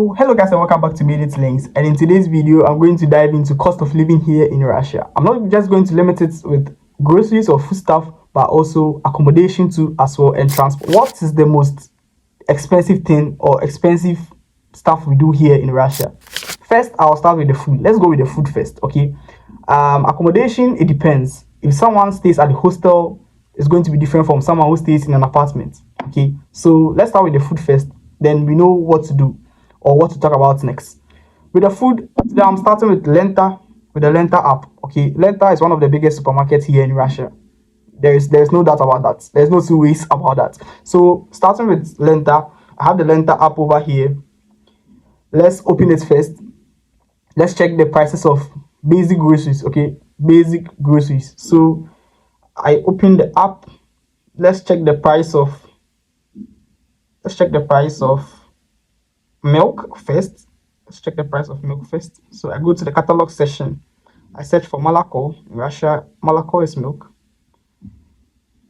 So hello guys and welcome back to Made It Links, and in today's video I'm going to dive into cost of living here in Russia. I'm not just going to limit it with groceries or food stuff, but also accommodation too as well, and transport. What is the most expensive thing or expensive stuff we do here in Russia? First, I'll start with the food. Let's go with the food first. Okay. Accommodation, it depends. If someone stays at the hostel, it's going to be different from someone who stays in an apartment. Okay, so let's start with the food first, then we know what to do or what to talk about next. With the food, today I'm starting with Lenta, with the Lenta app. Okay, Lenta is one of the biggest supermarkets here in Russia. There's no doubt about that. There's no two ways about that. So starting with Lenta, I have the Lenta app over here. Let's open it first. Let's check the prices of basic groceries. Okay, basic groceries. So I open the app. Let's check the price of milk first. Let's check the price of milk first. So I go to the catalog section. I search for Malako. In Russia, Malako is milk.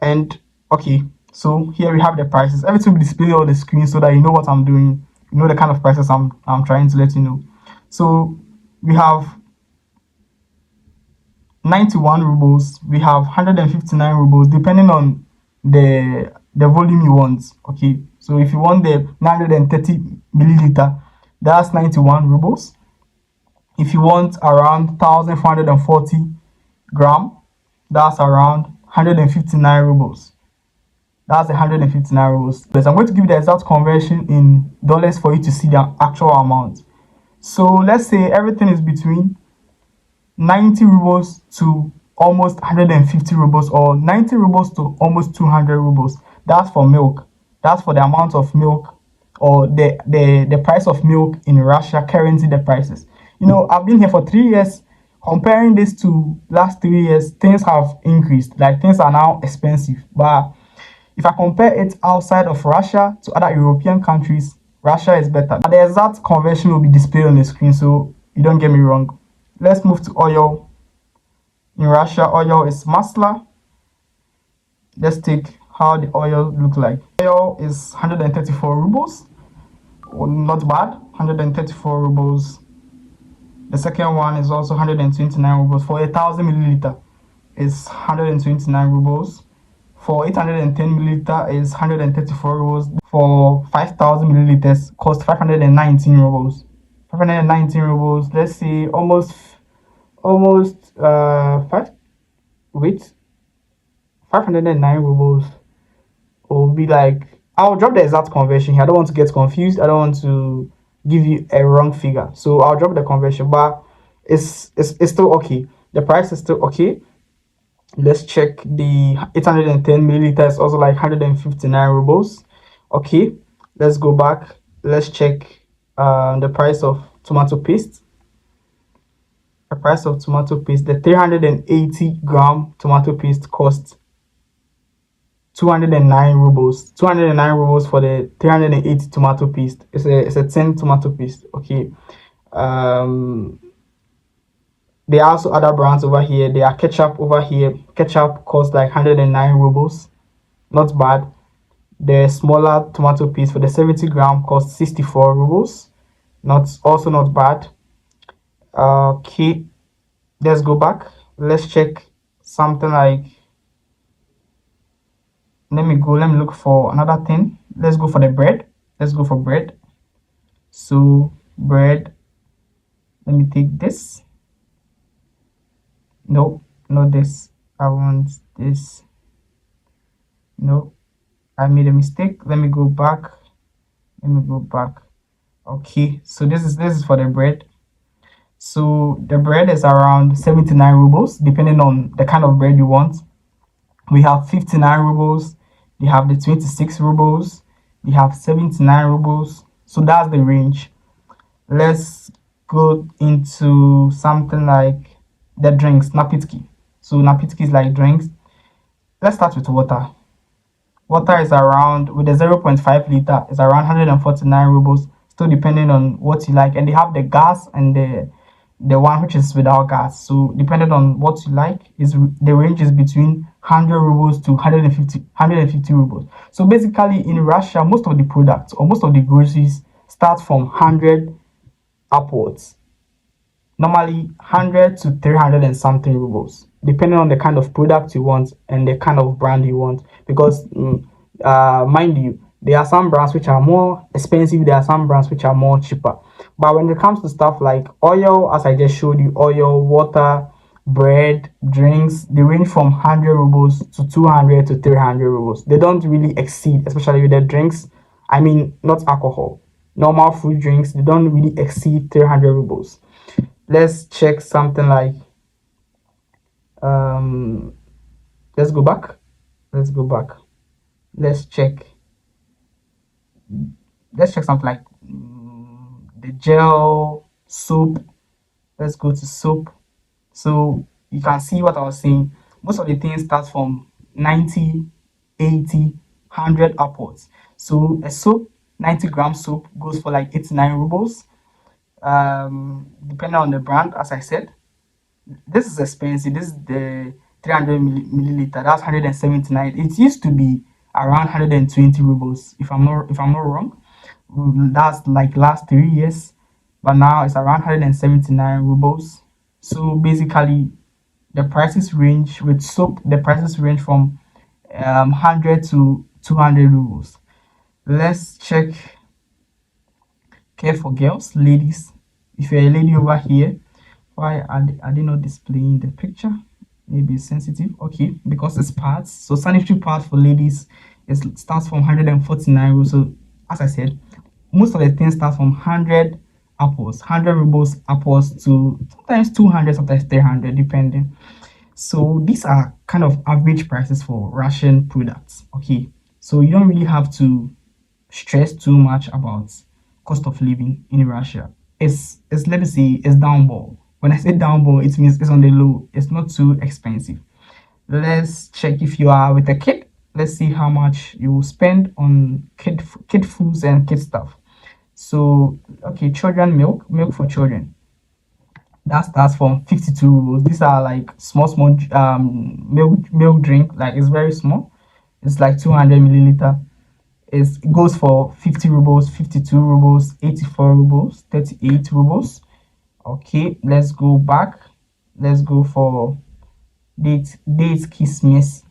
And okay, so here we have the prices. Everything will be displayed on the screen so that you know what I'm doing. You know the kind of prices I'm trying to let you know. So we have 91 rubles. We have 159 rubles, depending on the volume you want. Okay, so if you want the 930 milliliter, that's 91 rubles. If you want around 1440 gram, that's around 159 rubles. That's 159 rubles. But I'm going to give you the exact conversion in dollars for you to see the actual amount. So let's say everything is between 90 rubles to almost 150 rubles, or 90 rubles to almost 200 rubles. That's for milk. That's for the amount of milk, or the price of milk in Russia, currently the prices. You know, I've been here for 3 years. Comparing this to last 3 years, things have increased. Like, things are now expensive. But if I compare it outside of Russia to other European countries, Russia is better. But the exact conversion will be displayed on the screen, so you don't get me wrong. Let's move to oil. In Russia, oil is masla. Let's take how the oil look like. Oil is 134 rubles. Not bad. 134 rubles. The second one is also 129 rubles. For 1,000 milliliter is 129 rubles. For 810 milliliter is 134 rubles. For 5,000 milliliters cost 519 rubles. 519 rubles. Let's see, almost 509 rubles will be like, I'll drop the exact conversion here. I don't want to get confused. I don't want to give you a wrong figure, so I'll drop the conversion, but it's still okay. The price is still okay. Let's check the 810 milliliters, also like 159 rubles. Okay, let's go back. Let's check the price of tomato paste. The price of tomato paste, the 380 gram tomato paste costs 209 rubles. 209 rubles for the 380 tomato paste. It's a 10 tomato paste. Okay. There are also other brands over here. There are ketchup over here. Ketchup costs like 109 rubles. Not bad. The smaller tomato paste for the 70 gram costs 64 rubles. Also not bad. Okay, let's go back. Let's check something like, let me look for another thing. Let's go for the bread. Let's go for bread. So bread, let me take this. No, not this. I want this. No, I made a mistake. Let me go back. Okay, so this is for the bread. So the bread is around 79 rubles, depending on the kind of bread you want. We have 59 rubles. We have the 26 rubles. We have 79 rubles. So that's the range. Let's go into something like the drinks, napitki. So napitki is like drinks. Let's start with water. Water is around, with the 0.5 liter, is around 149 rubles. Still depending on what you like. And they have the gas and the one which is without gas. So depending on what you like, the range is between 100 rubles to 150 rubles. So basically in Russia, most of the products or most of the groceries start from 100 upwards. Normally 100 to 300 and something rubles, depending on the kind of product you want and the kind of brand you want. Because mind you, there are some brands which are more expensive, there are some brands which are more cheaper. But when it comes to stuff like oil, as I just showed you, oil, water, bread, drinks, they range from 100 rubles to 200 to 300 rubles. They don't really exceed, especially with the drinks. I mean, not alcohol, normal fruit drinks, they don't really exceed 300 rubles. Let's check something like um let's go back. Let's go back. Let's check. Let's check something like the gel soap. Let's go to soap. So you can see what I was saying. Most of the things start from 90, 80, 100 upwards. So a soap, 90-gram soap goes for like 89 rubles. Depending on the brand, as I said. This is expensive. This is the 300 milliliter. That's 179. It used to be around 120 rubles, if I'm not wrong. That's like last 3 years, but now it's around 179 rubles. So basically, the prices range with soap. The prices range from 100 to 200 rubles. Let's check care for girls, ladies. If you're a lady over here, why are they not displaying the picture? Maybe it's sensitive. Okay, because it's parts. So sanitary pads for ladies, it starts from 149 rubles. So as I said, most of the things start from 100 upwards, 100 rubles upwards to sometimes 200, sometimes 300, depending. So these are kind of average prices for Russian products. Okay, so you don't really have to stress too much about cost of living in Russia. It's let me say it's downball. When I say downball, it means it's on the low. It's not too expensive. Let's check if you are with a kid. Let's see how much you will spend on kid foods and kid stuff. So okay, children milk for children. That starts from 52 rubles. These are like small milk drink. Like it's very small. It's like 200 milliliter. It goes for 50 rubles, 52 rubles, 84 rubles, 38 rubles. Okay, let's go back. Let's go for dates kismes.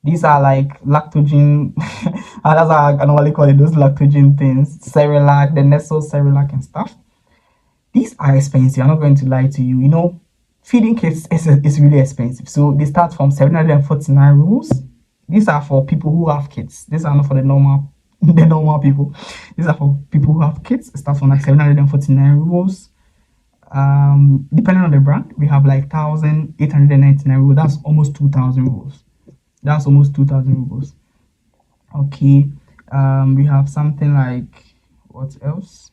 These are like lactogen. That's how I normally call it, those lactogen things. Cerelac, the Nestle Cerelac and stuff. These are expensive. I'm not going to lie to you. You know, feeding kids is really expensive. So they start from 749 rubles. These are for people who have kids. These are not for the normal the normal people. These are for people who have kids. It starts from like 749 rubles. Depending on the brand, we have like 1,899 rubles. That's almost 2,000 rubles. That's almost 2,000 rubles. Okay. We have something like what else?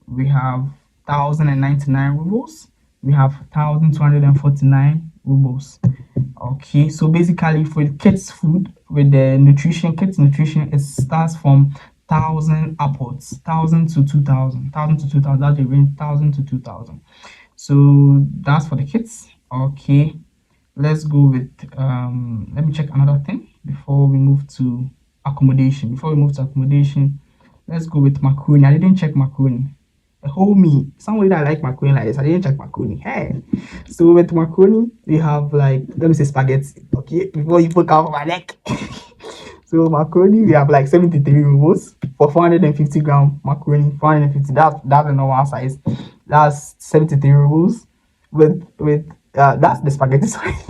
We have 1,099 rubles. We have 1,249 rubles. Okay, so basically for the kids food with the nutrition, kids nutrition, it starts from 1,000 upwards, 1,000 to 2,000, 1,000 to 2,000. That's the range, 1,000 to 2,000. So that's for the kids. Okay, let's go with let me check another thing before we move to accommodation. Let's go with macaroni. I didn't check macaroni. A whole me, somebody that like macaroni like this. I didn't check macaroni. Hey, so with macaroni we have like, let me say spaghetti. Okay, before you put out my neck. So macaroni we have like 73 rubles for 450-gram macaroni. 450. That's the normal size. That's 73 rubles. With that's the spaghetti size.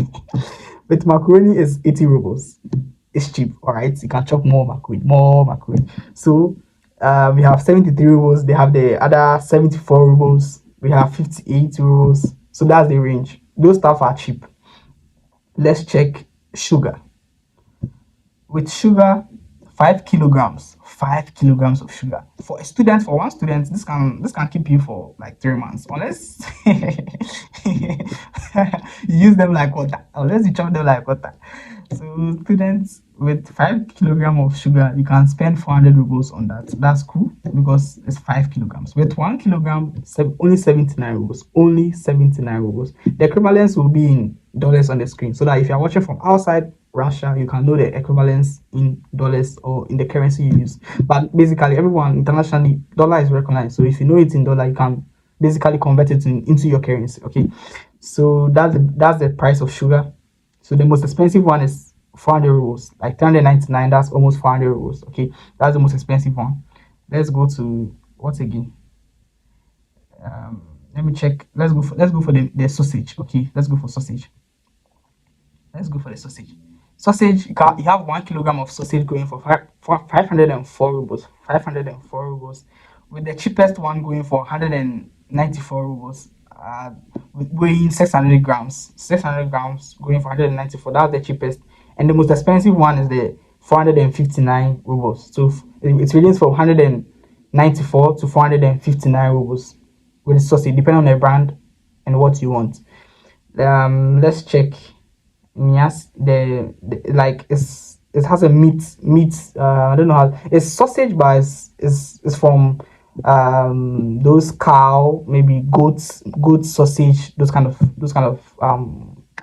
With macaroni is 80 rubles. It's cheap, all right. You can chop more macaroni. So we have 73 rubles. They have the other 74 rubles. We have 58 rubles. So that's the range. Those stuff are cheap. Let's check sugar. With sugar, 5 kilograms. 5 kilograms of sugar for a student. For one student, this can keep you for like 3 months, unless you use them like water. Unless you chop them like water. So students with 5 kilograms of sugar, you can spend 400 rubles on that. That's cool because it's 5 kilograms. With 1 kilogram, only 79 rubles. Only 79 rubles. The equivalence will be in dollars on the screen, so that if you're watching from outside, Russia, you can know the equivalence in dollars or in the currency you use. But basically, everyone internationally, dollar is recognized. So if you know it in dollar, you can basically convert it into your currency. Okay, so that's the price of sugar. So the most expensive one is 400 rubles, like 399. That's almost 400 rubles. Okay, that's the most expensive one. Let's go to what again? Let me check. Let's go for the sausage. Okay, let's go for sausage. Let's go for the sausage. Sausage, you have 1 kilogram of sausage going for 504 rubles. 504 rubles. With the cheapest one going for 194 rubles. With weighing 600 grams. 600 grams going for 194. That's the cheapest. And the most expensive one is the 459 rubles. So it ranges from 194 to 459 rubles with the sausage, depending on the brand and what you want. Let's check. Yes, the like it has a meat. I don't know how it's sausage, but it's from those cow, maybe goat sausage, those kind of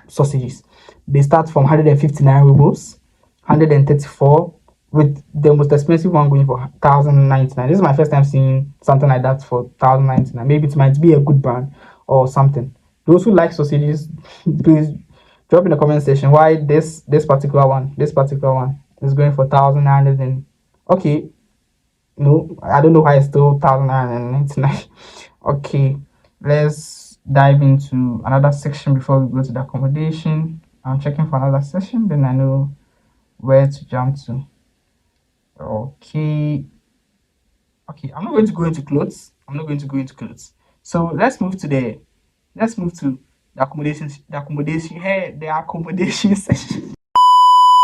sausages. They start from 159 rubles, 134, with the most expensive one going for 1099. This is my first time seeing something like that for 1099. Maybe it might be a good brand or something. Those who like sausages, please drop in the comment section why this particular one is going for 1900 and okay. No, I don't know why it's still 1999. Okay, let's dive into another section before we go to the accommodation. I'm checking for another section, then I know where to jump to. Okay, okay, I'm not going to go into clothes. So let's move to the accommodation section.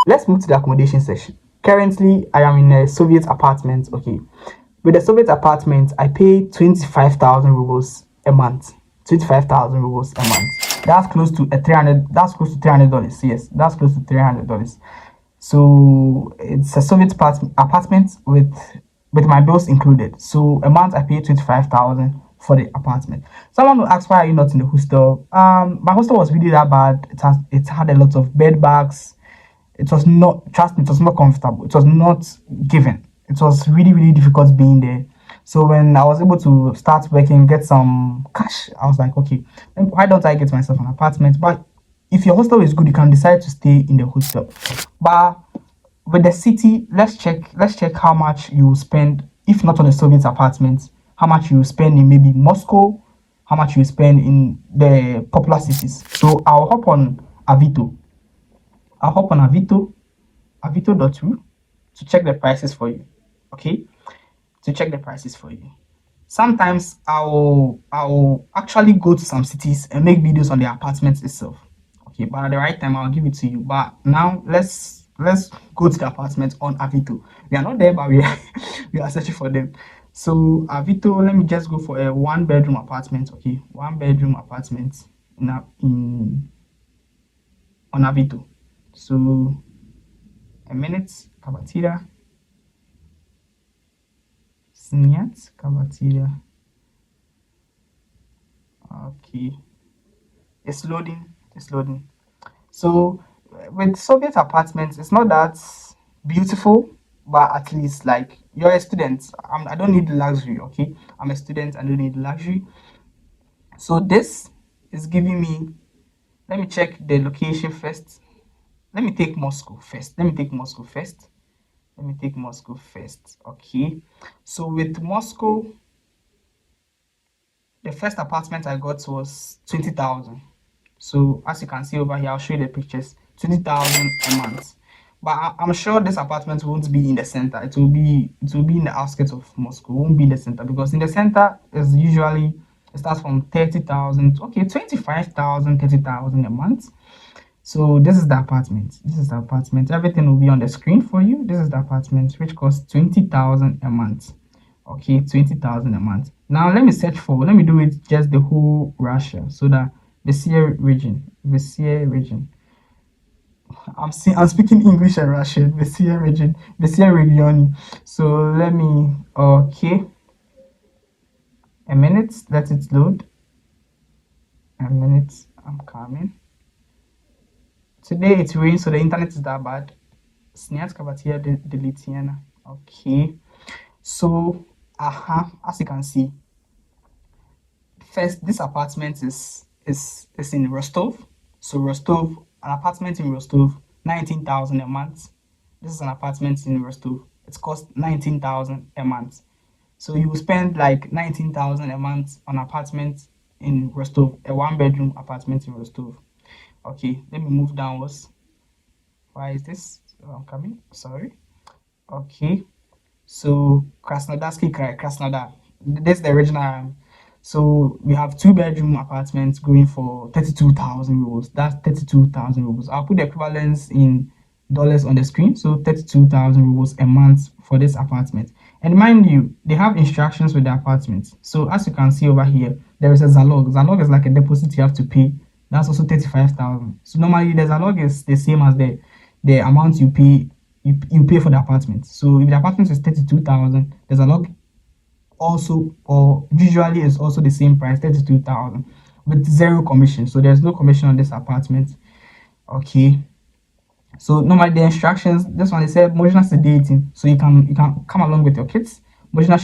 Let's move to the accommodation section. Currently, I am in a Soviet apartment. Okay, with the Soviet apartment, I pay 25,000 rubles a month. 25,000 rubles a month. That's close to a 300. That's close to $300. Yes, that's close to $300. So it's a Soviet apartment with my bills included. So a month I pay 25,000 for the apartment. Someone will ask, why are you not in the hostel? My hostel was really that bad. It had a lot of bed bugs. It was not, trust me, it was not comfortable. It was not given. It was really, really difficult being there. So when I was able to start working, get some cash, I was like, okay, then why don't I get myself an apartment? But if your hostel is good, you can decide to stay in the hostel. But with the city, let's check how much you spend, if not on a Soviet apartment, how much you spend in maybe Moscow, how much you spend in the popular cities. So I'll hop on avito.ru to check the prices for you. Okay, to check the prices for you. Sometimes I will actually go to some cities and make videos on the apartments itself. Okay, but at the right time I'll give it to you. But now let's go to the apartments on Avito. We are not there, but we are we are searching for them. So Avito, let me just go for a one bedroom apartment. Okay, one bedroom apartment in on Avito. So a minute, Kabatira, Snyat, Kabatira. Okay, it's loading. It's loading. So with Soviet apartments, it's not that beautiful, but at least like you're a student. I don't need luxury. Okay, I'm a student. I don't need luxury. So this is giving me. Let me check the location first. Let me take Moscow first. Okay. So with Moscow, the first apartment I got was 20,000. So as you can see over here, I'll show you the pictures. 20,000 a month. But I'm sure this apartment won't be in the center. It will be in the outskirts of Moscow. It won't be in the center because in the center is usually it starts from 30,000. Okay, 25,000, 30,000 a month. So this is the apartment. Everything will be on the screen for you. This is the apartment which costs 20,000 a month. Okay, 20,000 a month. Now let me do it just the whole Russia so that the I'm speaking English and Russian. Vesia region. So let me, okay, a minute, let it load. A minute, I'm coming. Today it's raining, so the internet is that bad. Sniat Kabatia de Litiana. Okay. So, as you can see, first this apartment is in Rostov. So Rostov, an apartment in Rostov, 19,000 a month. This is an apartment in Rostov. It costs 19,000 a month. So you will spend like 19,000 a month on apartment in Rostov, a one bedroom apartment in Rostov. Okay, let me move downwards. Why is this? I'm coming. Sorry. Okay. So Krasnodarsky Krai, Krasnodar. That's the original. So we have two bedroom apartments going for 32,000 rubles. That's 32,000 rubles. I'll put the equivalence in dollars on the screen. So 32,000 rubles a month for this apartment. And mind you, they have instructions with the apartment. So as you can see over here, there is a Zalog. Zalog is like a deposit you have to pay. That's also 35,000. So normally the Zalog is the same as the amount you pay you pay for the apartment. So if the apartment is 32,000, there's a log also or usually is also the same price, 32,000 with zero commission. So there's no commission on this apartment. Okay. So normally the instructions, this one they said Mojna sedating. So you can come along with your kids. Mojna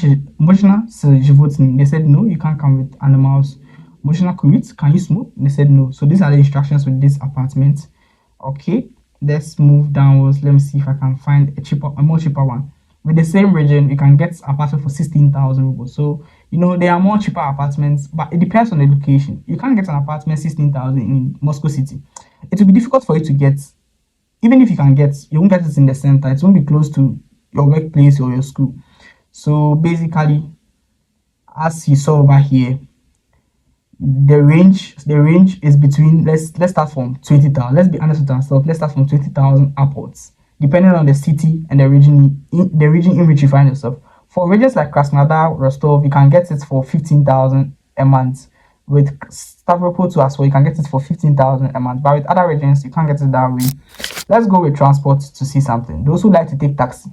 sedating. They said no, you can't come with animals. Mojna kurit, can you smoke? They said no. So these are the instructions with this apartment. Okay, let's move downwards. Let me see if I can find a more cheaper one. With the same region, you can get apartment for 16,000 rubles. So there are more cheaper apartments, but it depends on the location. You can't get an apartment 16,000 in Moscow city. It will be difficult for you to get. Even if you can get, you won't get it in the center. It won't be close to your workplace or your school. So basically, as you saw over here, the range is between, let's start from 20,000. Let's be honest with ourselves. Let's start from 20,000 upwards, depending on the city and the region in which you find yourself. For regions like Krasnodar, Rostov, you can get it for 15,000 a month. With Stavropol too as well, you can get it for 15,000 a month. But with other regions, you can't get it that way. Let's go with transport to see something. Those who like to take taxi.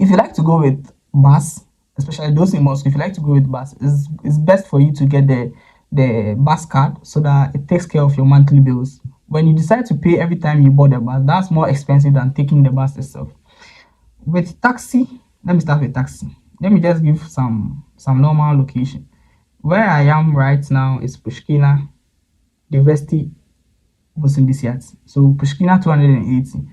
If you like to go with bus, especially those in Moscow, if you like to go with bus, it's best for you to get the bus card so that it takes care of your monthly bills. When you decide to pay every time you board the bus, that's more expensive than taking the bus itself. With taxi, let me start with taxi. Let me just give some normal location. Where I am right now is Pushkina University Vosindisiat. So Pushkina 280.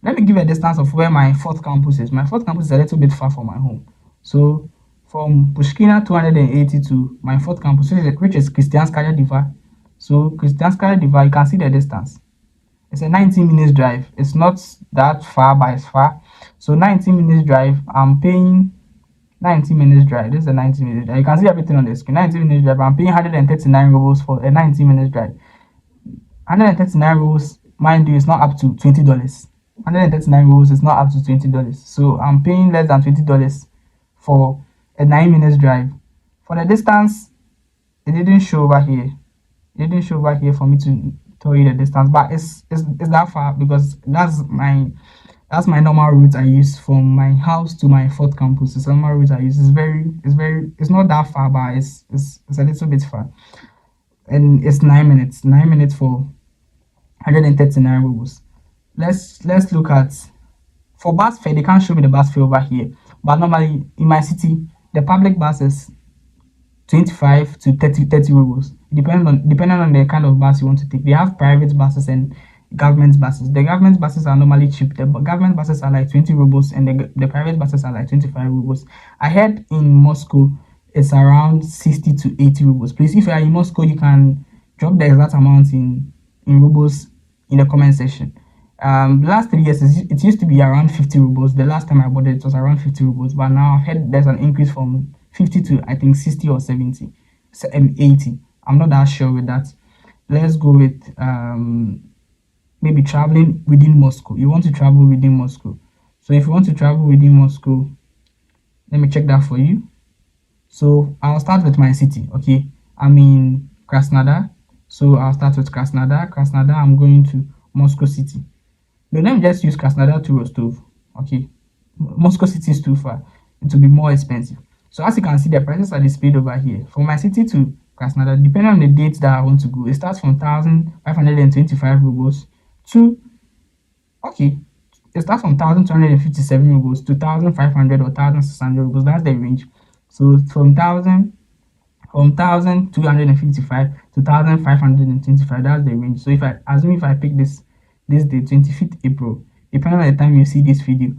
Let me give a distance of where my fourth campus is. My fourth campus is a little bit far from my home. So from Pushkina 280 to my fourth campus, which is Kristianskaya Diva. So Kristianskaya Diva, you can see the distance. It's a 19 minutes drive. It's not that far, but it's far. So 19 minutes drive, I'm paying 19 minutes drive. This is a 19 minutes drive. You can see everything on the screen. 19 minutes drive. I'm paying 139 rubles for a 19 minutes drive. 139 rubles, mind you, is not up to $20. 139 rubles is not up to $20. So I'm paying less than $20 for a 9 minutes drive. For the distance, it didn't show over here. It didn't show over here for me to tell you the distance, but it's that far because that's my normal route I use from my house to my fourth campus. It's a normal route I use. It's not that far, but it's a little bit far. And it's 9 minutes. 9 minutes for 139 rubles. Let's look at for bus fare. They can't show me the bus fare over here, but normally in my city the public bus is 25 to 30 rubles, depending on the kind of bus you want to take. They have private buses and government buses. The government buses are normally cheap. The government buses are like 20 rubles and the private buses are like 25 rubles. I heard in Moscow it's around 60 to 80 rubles. Please, if you are in Moscow, you can drop the exact amount in rubles in the comment section. Last 3 years it used to be around 50 rubles. The last time I bought it was around 50 rubles, but now I've heard there's an increase from 50 to I think 60 or 70 and 80. I'm not that sure with that. Let's go with maybe traveling within Moscow. You want to travel within Moscow. So if you want to travel within Moscow, let me check that for you. So I'll start with my city. Okay, I'm in Krasnodar, so I'll start with Krasnodar. I'm going to Moscow city. No, let me just use Krasnodar to Rostov. Okay, Moscow city is too far. It will be more expensive. So as you can see, the prices are displayed over here. From my city to Krasnodar, depending on the date that I want to go, it starts from 1,525 rubles to, okay, it starts from 1,257 rubles to 1,500 or 1,600 rubles. That's the range. So from 1,255 to 1,525, that's the range. So if I pick this day, 25th April, depending on the time you see this video,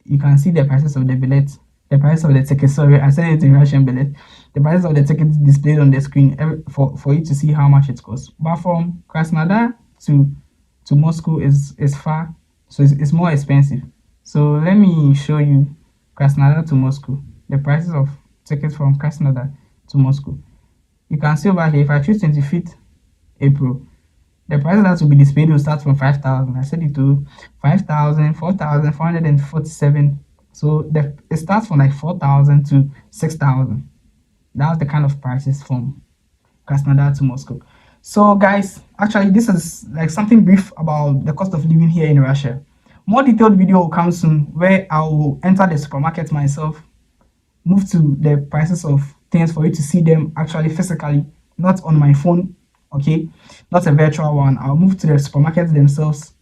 you can see the prices of the billet, the price of the ticket. Sorry, I said it in Russian billet. The prices of the tickets displayed on the screen for you to see how much it costs. But from Krasnodar to Moscow is far, so it's more expensive. So let me show you Krasnodar to Moscow, the prices of tickets from Krasnodar to Moscow. You can see over here, if I choose 25th April, the prices that will be displayed will start from 5,000. I said it to 5,000, 4,447. So it starts from like 4,000 to 6,000. That's the kind of prices from Krasnodar to Moscow. So guys, actually this is like something brief about the cost of living here in Russia. More detailed video will come soon where I will enter the supermarket myself, move to the prices of things for you to see them actually physically, not on my phone, okay, not a virtual one. I'll move to the supermarkets themselves,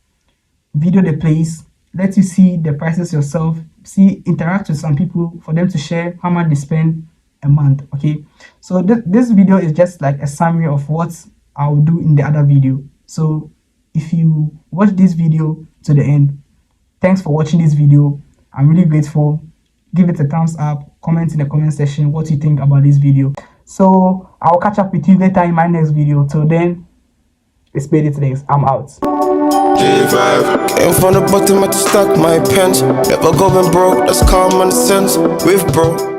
video the place, let you see the prices yourself, interact with some people for them to share how much they spend a month. Okay, so this video is just like a summary of what I'll do in the other video. So if you watch this video to the end, thanks for watching this video. I'm really grateful. Give it a thumbs up, comment in the comment section what you think about this video. So I'll catch up with you later in my next video. Till then, it's Peter Things. I'm out. G5 came from the bottom, I had to stack my pens. Never going broke, that's common sense. With bro